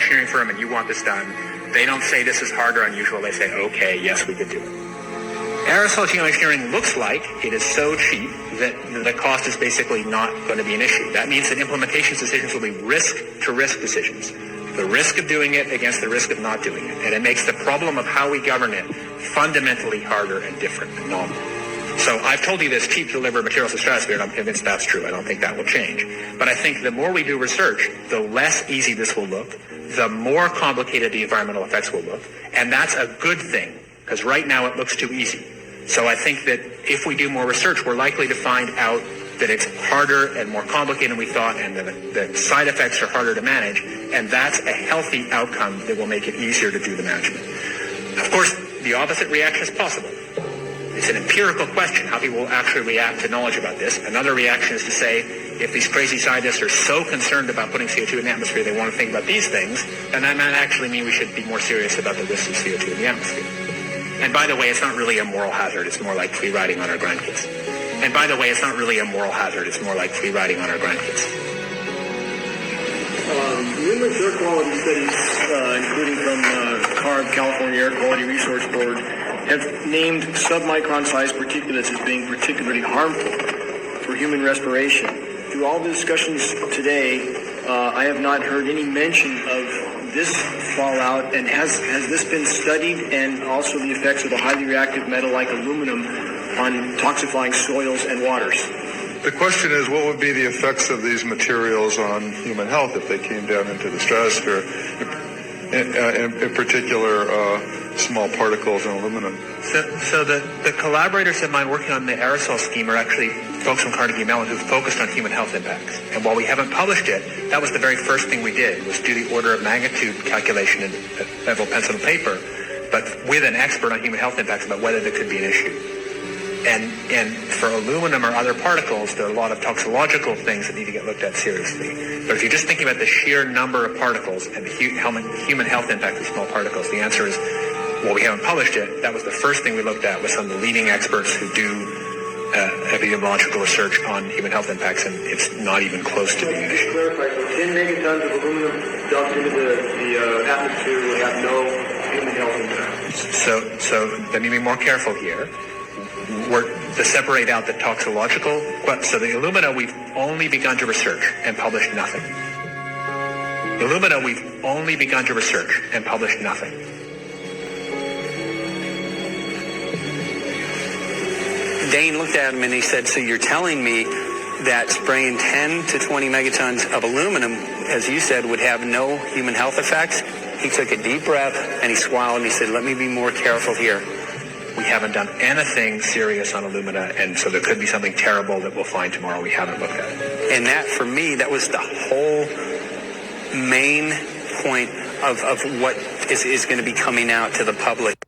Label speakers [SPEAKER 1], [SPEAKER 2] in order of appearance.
[SPEAKER 1] geoengineering firm and you want this done, they don't say this is hard or unusual. They say, okay, yes, we could do it. Aerosol geoengineering looks like it is so cheap that the cost is basically not going to be an issue. That means that implementation decisions will be risk-to-risk decisions. The risk of doing it against the risk of not doing it. And it makes the problem of how we govern it fundamentally harder and different and novel. So I've told you this cheap to deliver materials to stratosphere, and I'm convinced that's true. I don't think that will change. But I think the more we do research, the less easy this will look, the more complicated the environmental effects will look. And that's a good thing, because right now it looks too easy. So I think that if we do more research, we're likely to find out that it's harder and more complicated than we thought, and that the side effects are harder to manage, and that's a healthy outcome that will make it easier to do the management. Of course, the opposite reaction is possible. It's an empirical question, how people will actually react to knowledge about this. Another reaction is to say, if these crazy scientists are so concerned about putting CO2 in the atmosphere, they want to think about these things, then that might actually mean we should be more serious about the risks of CO2 in the atmosphere. And by the way, it's not really a moral hazard. It's more like free riding on our grandkids. And by the way, it's not really a moral hazard. It's more like free riding on our grandkids.
[SPEAKER 2] Numerous air quality studies, including from CARB, California Air Quality Resource Board, have named submicron-sized particulates as being particularly harmful for human respiration. Through all the discussions today, I have not heard any mention of this fallout, and has this been studied, and also the effects of a highly reactive metal like aluminum on toxifying soils and waters?
[SPEAKER 3] The question is, what would be the effects of these materials on human health if they came down into the stratosphere, in particular small particles and aluminum?
[SPEAKER 1] So the collaborators of mine working on the aerosol scheme are actually folks from Carnegie Mellon who focused on human health impacts. And while we haven't published it, that was the very first thing we did, was do the order of magnitude calculation in several pencil and paper, but with an expert on human health impacts about whether there could be an issue. And for aluminum or other particles, there are a lot of toxicological things that need to get looked at seriously. But if you're just thinking about the sheer number of particles and the human health impact of small particles, the answer is, well, we haven't published it. That was the first thing we looked at, with some of the leading experts who do epidemiological research on human health impacts, and it's not even close to being an issue.
[SPEAKER 2] Clarify, so 10 megatons of aluminum dumped into the atmosphere will have no human health impact.
[SPEAKER 1] So let me be more careful here. To separate out the toxicological, so the alumina we've only begun to research and published nothing. The alumina we've only begun to research and published nothing.
[SPEAKER 4] Dane looked at him and he said, so you're telling me that spraying 10 to 20 megatons of aluminum, as you said, would have no human health effects? He took a deep breath and he swallowed and he said, let me be more careful here.
[SPEAKER 1] We haven't done anything serious on alumina, and so there could be something terrible that we'll find tomorrow we haven't looked at it.
[SPEAKER 4] And that, for me, that was the whole main point of what is going to be coming out to the public.